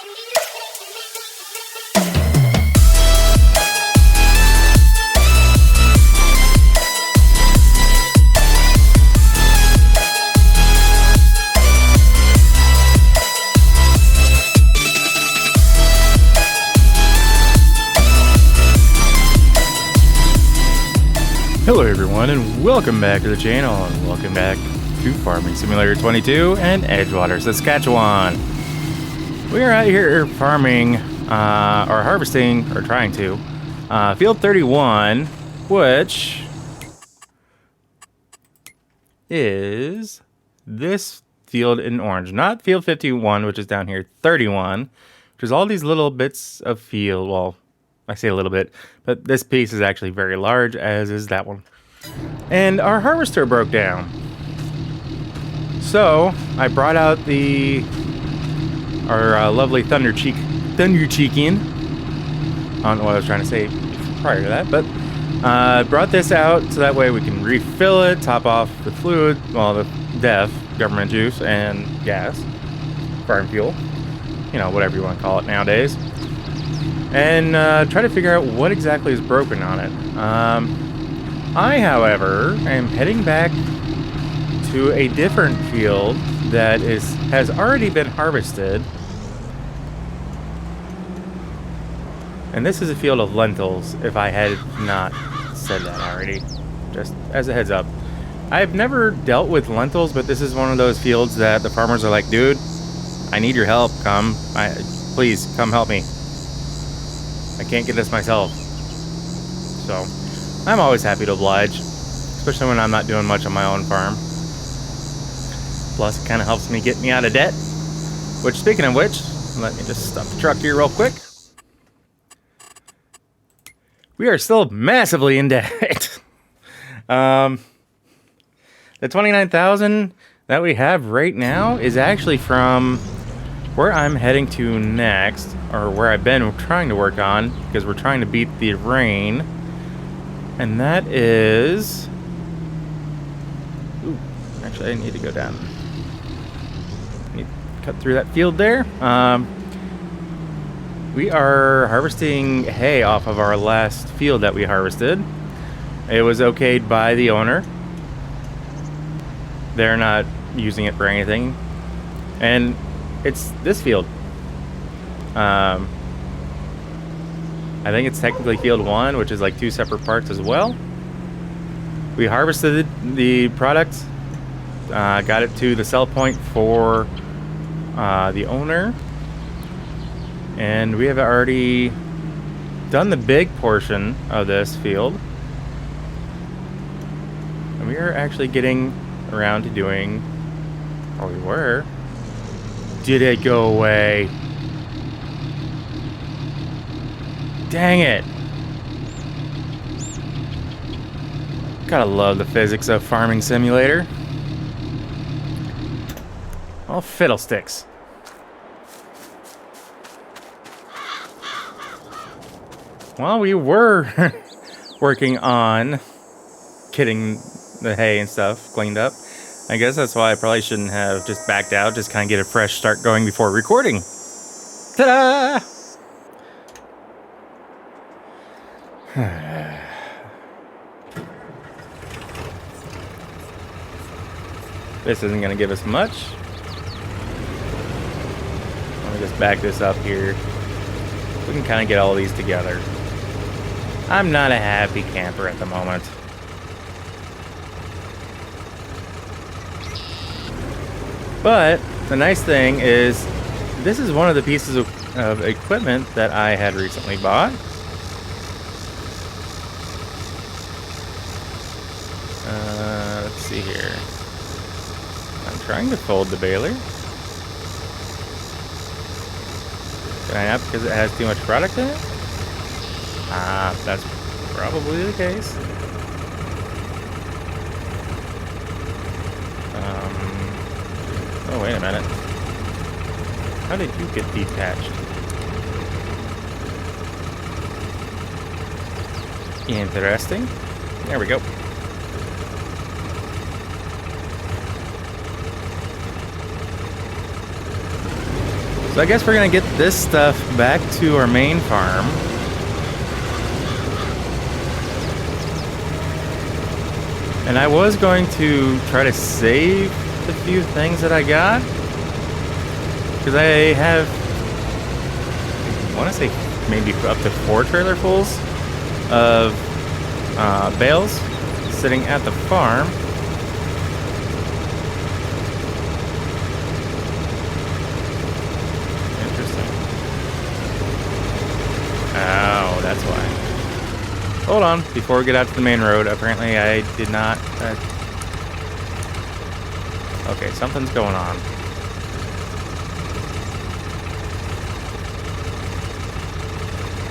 Hello everyone and welcome back to the channel and welcome back to Farming Simulator 22 and Edgewater, Saskatchewan. We are out here farming, or harvesting, or trying to, field 31, which is this field in orange. Not field 51, which is down here, 31, which is all these little bits of field, well, I say a little bit, but this piece is actually very large, as is that one. And our harvester broke down. So I brought out our lovely Thunder Cheekin. I don't know what I was trying to say prior to that, but brought this out so that way we can refill it, top off the fluid, well, the DEF, government juice, and gas, farm fuel, you know, whatever you want to call it nowadays. And try to figure out what exactly is broken on it. I, however, am heading back to a different field that has already been harvested. And this is a field of lentils, if I had not said that already. Just as a heads up. I've never dealt with lentils, but this is one of those fields that the farmers are like, dude, I need your help. Please, come help me. I can't get this myself. So, I'm always happy to oblige, especially when I'm not doing much on my own farm. Plus, it kind of helps me get me out of debt. Which, speaking of which, let me just stop the truck here real quick. We are still massively in debt. The $29,000 that we have right now is actually from where I'm heading to next, or where I've been trying to work on, because we're trying to beat the rain, and that is... Ooh, actually I need to go down. I need to cut through that field there. We are harvesting hay off of our last field that we harvested. It was okayed by the owner. They're not using it for anything. And it's this field. I think it's technically field 1, which is like 2 separate parts as well. We harvested the product, got it to the sell point for the owner, and we have already done the big portion of this field. And we are actually getting around to doing, or we were. Did it go away? Dang it. Gotta love the physics of Farming Simulator. Oh, fiddlesticks. Well, we were working on getting the hay and stuff cleaned up. I guess that's why I probably shouldn't have just backed out, just kind of get a fresh start going before recording. Ta-da! This isn't going to give us much. Let me just back this up here. We can kind of get all these together. I'm not a happy camper at the moment. But the nice thing is, this is one of the pieces of equipment that I had recently bought. Let's see here. I'm trying to fold the baler. Can I not because it has too much product in it? Ah, that's probably the case. Oh, wait a minute. How did you get detached? Interesting. There we go. So I guess we're gonna get this stuff back to our main farm. And I was going to try to save the few things that I got, because I have, I want to say maybe up to 4 trailerfuls of bales sitting at the farm. Interesting. Oh, that's why. Hold on, before we get out to the main road, apparently I did not... okay, something's going on.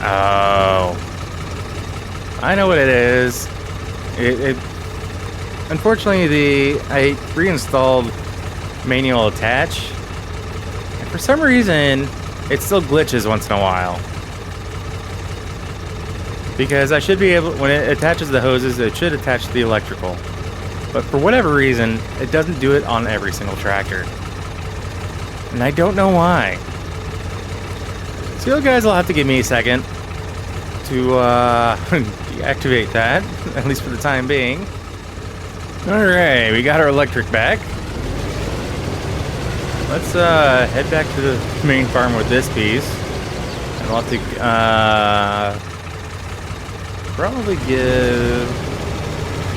Oh. I know what it is. Unfortunately, I reinstalled manual attach, and for some reason, it still glitches once in a while. Because I should be able, when it attaches the hoses, it should attach the electrical. But for whatever reason, it doesn't do it on every single tractor. And I don't know why. So you guys will have to give me a second to deactivate that, at least for the time being. Alright, we got our electric back. Let's head back to the main farm with this piece. And we'll have to probably give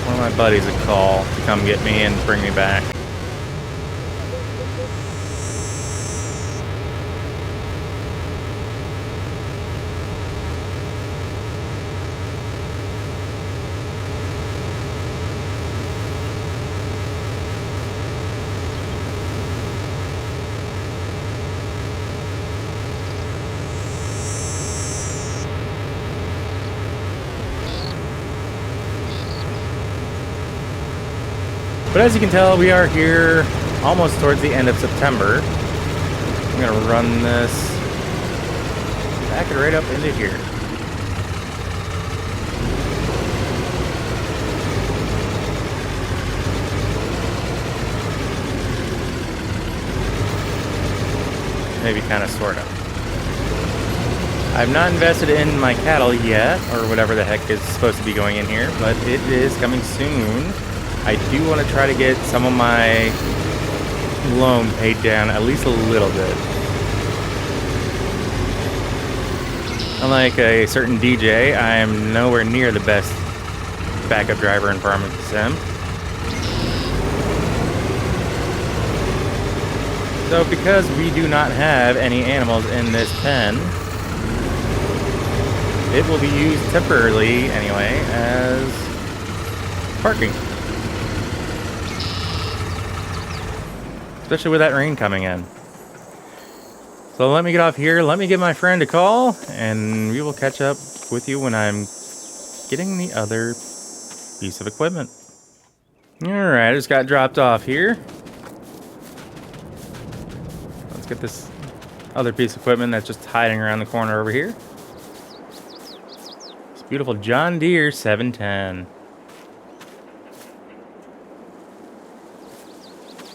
one of my buddies a call to come get me and bring me back. But as you can tell, we are here almost towards the end of September. I'm gonna run this, back it right up into here. Maybe kind of, sort of. I've not invested in my cattle yet, or whatever the heck is supposed to be going in here, but it is coming soon. I do want to try to get some of my loan paid down at least a little bit. Unlike a certain DJ, I am nowhere near the best backup driver in Farming Sim. So because we do not have any animals in this pen, it will be used temporarily anyway as parking. Especially with that rain coming in. So let me get off here. Let me give my friend a call, and we will catch up with you when I'm getting the other piece of equipment. Alright, I just got dropped off here. Let's get this other piece of equipment that's just hiding around the corner over here. This beautiful John Deere 710.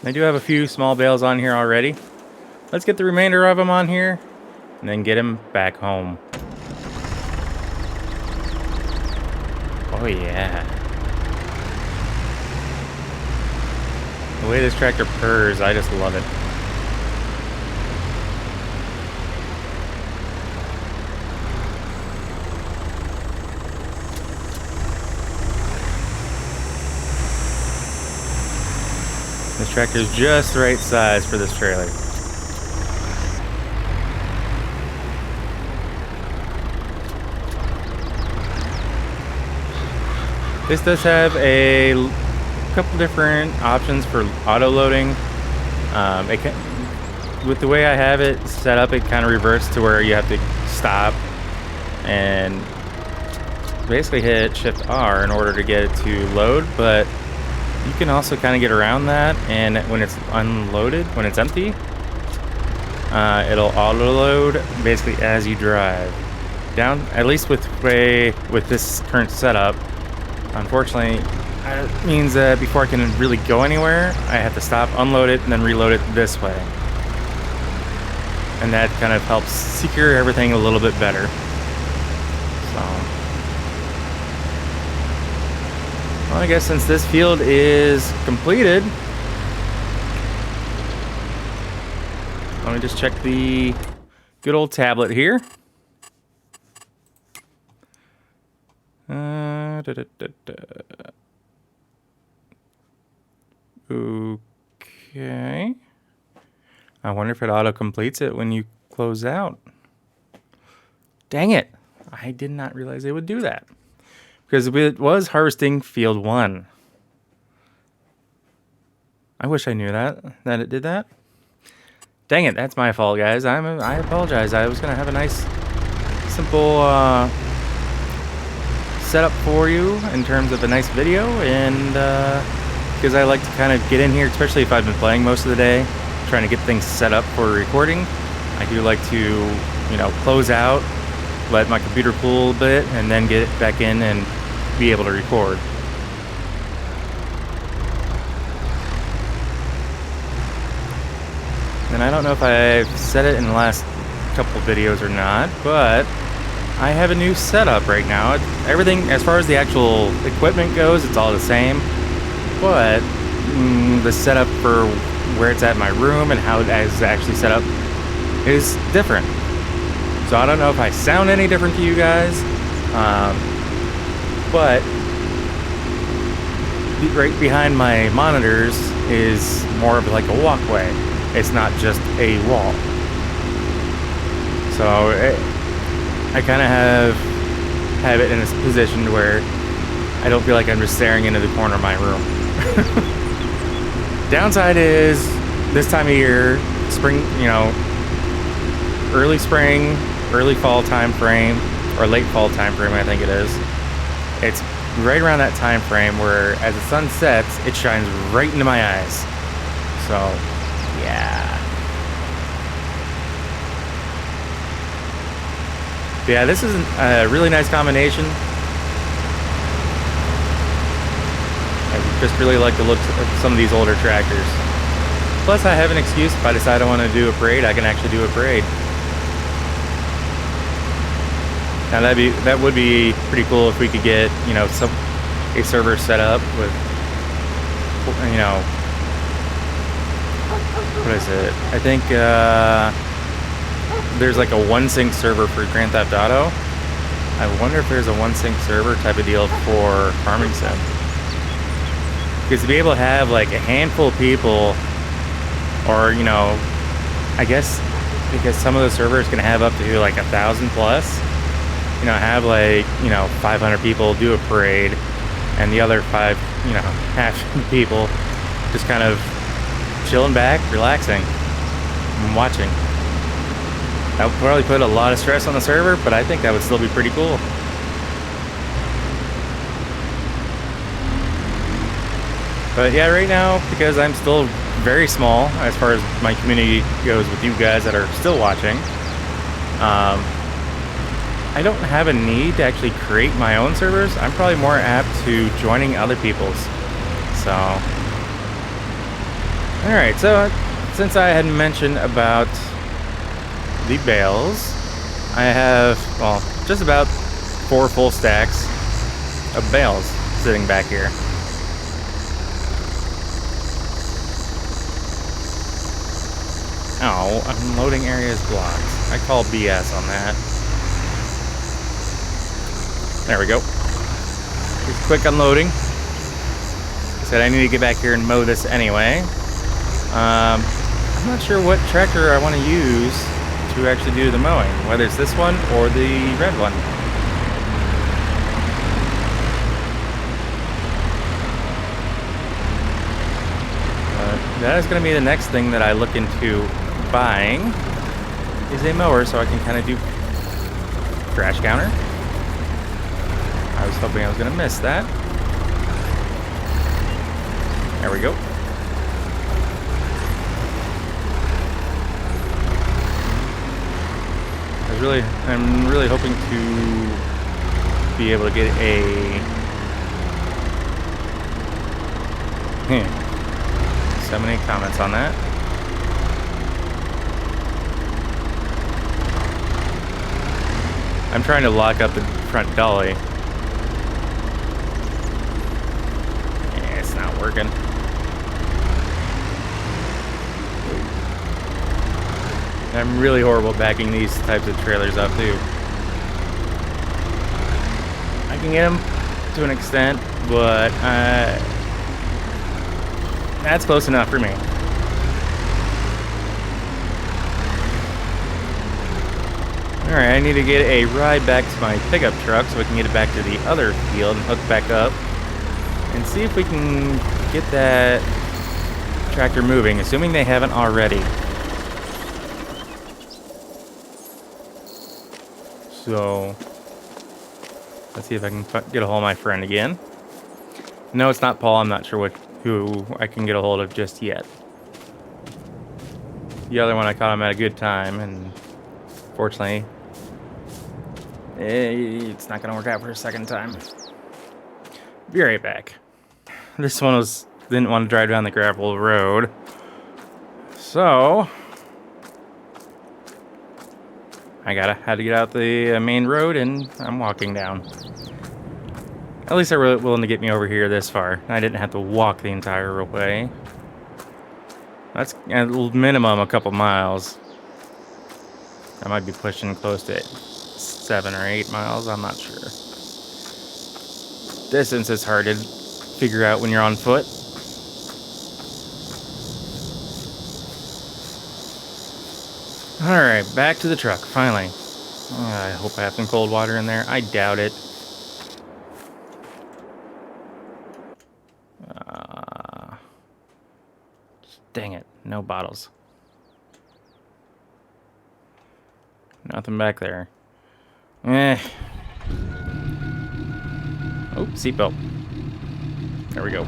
I do have a few small bales on here already. Let's get the remainder of them on here and then get them back home. Oh yeah. The way this tractor purrs, I just love it. This tractor is just the right size for this trailer. This does have a couple different options for auto loading. With the way I have it set up, it kind of reverts to where you have to stop and basically hit Shift R in order to get it to load, but you can also kind of get around that, and when it's unloaded, when it's empty, it'll auto load basically as you drive. Down, at least with this current setup, unfortunately, it means that before I can really go anywhere, I have to stop, unload it, and then reload it this way. and that kind of helps secure everything a little bit better. So, well, I guess since this field is completed, let me just check the good old tablet here. Okay. I wonder if it auto-completes it when you close out. Dang it. I did not realize it would do that. Because it was harvesting field 1. I wish I knew that it did that. Dang it, that's my fault, guys. I apologize. I was going to have a nice, simple setup for you in terms of a nice video, and because I like to kind of get in here, especially if I've been playing most of the day, trying to get things set up for recording. I do like to, you know, close out, let my computer cool a bit, and then get it back in and be able to record. And I don't know if I've said it in the last couple videos or not, but I have a new setup right now. Everything, as far as the actual equipment goes, it's all the same, but the setup for where it's at in my room and how it is actually set up is different. So I don't know if I sound any different to you guys, but right behind my monitors is more of like a walkway. It's not just a wall. So I kind of have it in a position where I don't feel like I'm just staring into the corner of my room. Downside is this time of year, spring, you know, early spring, early fall time frame, or late fall time frame, I think it is. It's right around that time frame where as the sun sets, it shines right into my eyes. So, yeah. Yeah, this is a really nice combination. I just really like the looks of some of these older tractors. Plus, I have an excuse. If I decide I want to do a parade, I can actually do a parade. Now that would be pretty cool if we could get, you know, a server set up with, you know, what is it? I think there's like a one-sync server for Grand Theft Auto. I wonder if there's a one-sync server type of deal for Farming Sim. Because to be able to have like a handful of people, or, you know, I guess because some of the servers can have up to like 1,000 plus, you know, have like, you know, 500 people do a parade, and the other half people just kind of chilling back, relaxing, and watching. That would probably put a lot of stress on the server, but I think that would still be pretty cool. But yeah, right now, because I'm still very small as far as my community goes with you guys that are still watching, I don't have a need to actually create my own servers. I'm probably more apt to joining other people's. So, alright, so since I had mentioned about the bales, I have, well, just about 4 full stacks of bales sitting back here. Oh, unloading area is blocked. I call BS on that. There we go. Just quick unloading. I said I need to get back here and mow this anyway. I'm not sure what tractor I want to use to actually do the mowing, whether it's this one or the red one. That is going to be the next thing that I look into buying, is a mower so I can kind of do trash counter. I was hoping I was going to miss that. There we go. I'm really hoping to be able to get a so many comments on that. I'm trying to lock up the front dolly. Yeah, it's not working. I'm really horrible backing these types of trailers up too. I can get them to an extent, but that's close enough for me. Alright, I need to get a ride back to my pickup truck so we can get it back to the other field and hook back up and see if we can get that tractor moving, assuming they haven't already. So, let's see if I can get a hold of my friend again. No, it's not Paul. I'm not sure who I can get a hold of just yet. The other one, I caught him at a good time, and fortunately, it's not going to work out for a second time. Be right back. This one didn't want to drive down the gravel road, so I had to get out the main road, and I'm walking down. At least they're willing to get me over here this far. I didn't have to walk the entire way. That's at minimum a couple miles. I might be pushing close to 7 or 8 miles. I'm not sure. Distance is hard to figure out when you're on foot. Alright, back to the truck, finally. I hope I have some cold water in there. I doubt it. Dang it, no bottles. Nothing back there. Oh, seatbelt. There we go.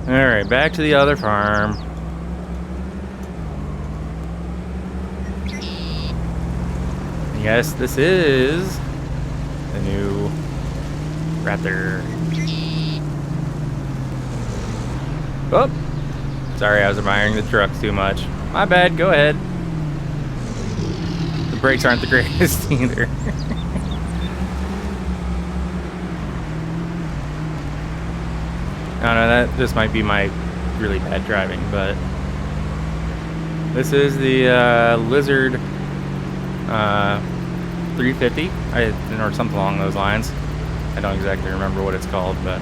Alright, back to the other farm. Yes, this is the new Raptor. Oh, sorry, I was admiring the trucks too much. My bad, go ahead. The brakes aren't the greatest either. I don't know, this might be my really bad driving, but this is the Lizard 350, or something along those lines. I don't exactly remember what it's called, but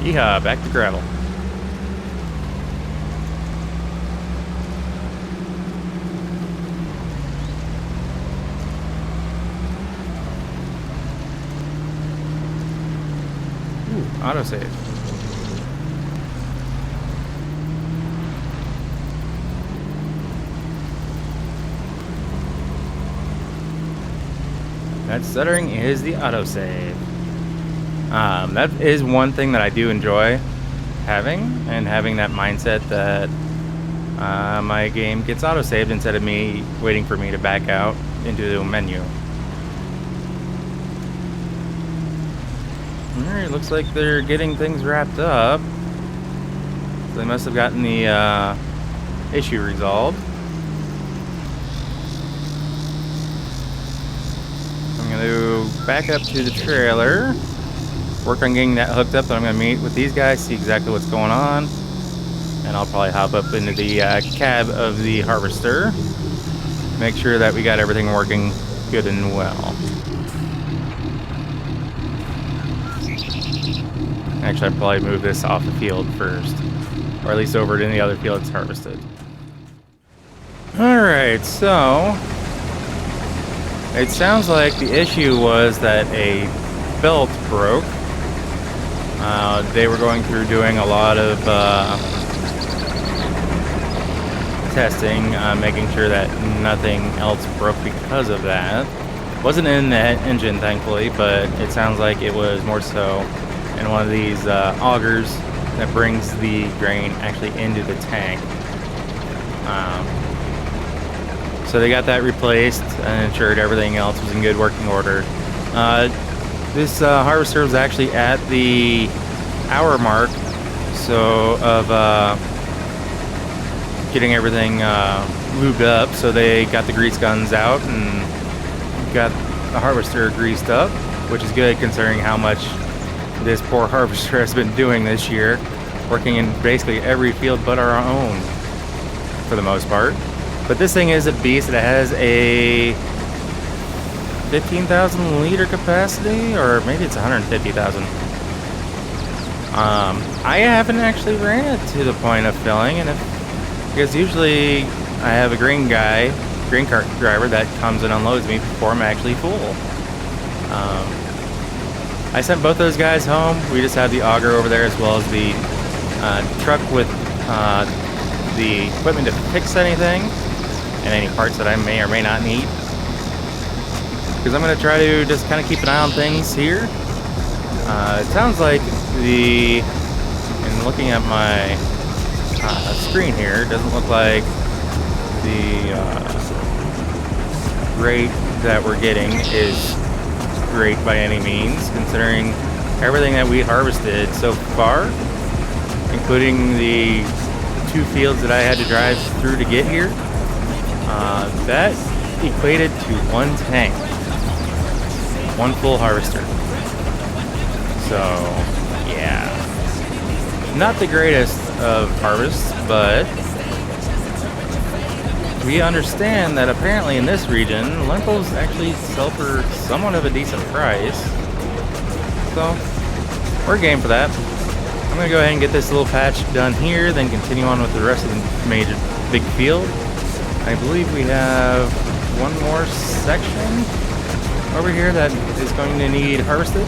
yeehaw, back to gravel. Ooh, autosave. That stuttering is the autosave. That is one thing that I do enjoy having, and having that mindset that my game gets autosaved instead of me waiting for me to back out into the menu. Alright, looks like they're getting things wrapped up. So they must have gotten the issue resolved. I'm going to back up to the trailer, work on getting that hooked up, then I'm going to meet with these guys, see exactly what's going on, and I'll probably hop up into the cab of the harvester, make sure that we got everything working good and well. Actually, I'll probably move this off the field first, or at least over to the other field it's harvested. Alright, so it sounds like the issue was that a belt broke. They were going through doing a lot of testing, making sure that nothing else broke because of that. Wasn't in the engine, thankfully, but it sounds like it was more so in one of these augers that brings the grain actually into the tank. So they got that replaced and ensured everything else was in good working order. This harvester was actually at the hour mark, getting everything lubed up. So they got the grease guns out and got the harvester greased up, which is good considering how much this poor harvester has been doing this year, working in basically every field but our own for the most part. But this thing is a beast. It has a 15,000 liter capacity, or maybe it's 150,000. I haven't actually ran it to the point of filling, and because usually I have a green cart driver that comes and unloads me before I'm actually full. I sent both those guys home. We just have the auger over there, as well as the truck with the equipment to fix anything and any parts that I may or may not need. Because I'm going to try to just kind of keep an eye on things here. It sounds like and looking at my screen here, it doesn't look like the rate that we're getting is great by any means, considering everything that we harvested so far, including the 2 fields that I had to drive through to get here. That equated to 1 tank, 1 full harvester. So yeah, not the greatest of harvests, but we understand that apparently in this region, lentils actually sell for somewhat of a decent price. So we're game for that. I'm going to go ahead and get this little patch done here, then continue on with the rest of the major big field. I believe we have one more section over here that is going to need harvested.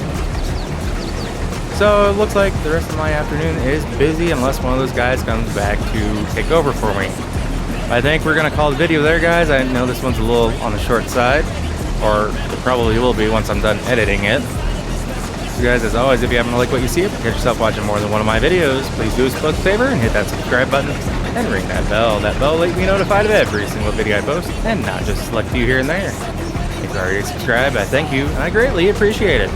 So it looks like the rest of my afternoon is busy unless one of those guys comes back to take over for me. I think we're going to call the video there, guys. I know this one's a little on the short side, or it probably will be once I'm done editing it. So guys, as always, if you happen to like what you see, if you catch yourself watching more than one of my videos, please do us a favor and hit that subscribe button and ring that bell. That bell will let me notified of every single video I post, and not just a select few here and there. If you're already subscribed, I thank you, and I greatly appreciate it.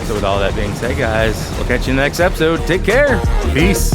So with all that being said, guys, we'll catch you in the next episode. Take care. Peace.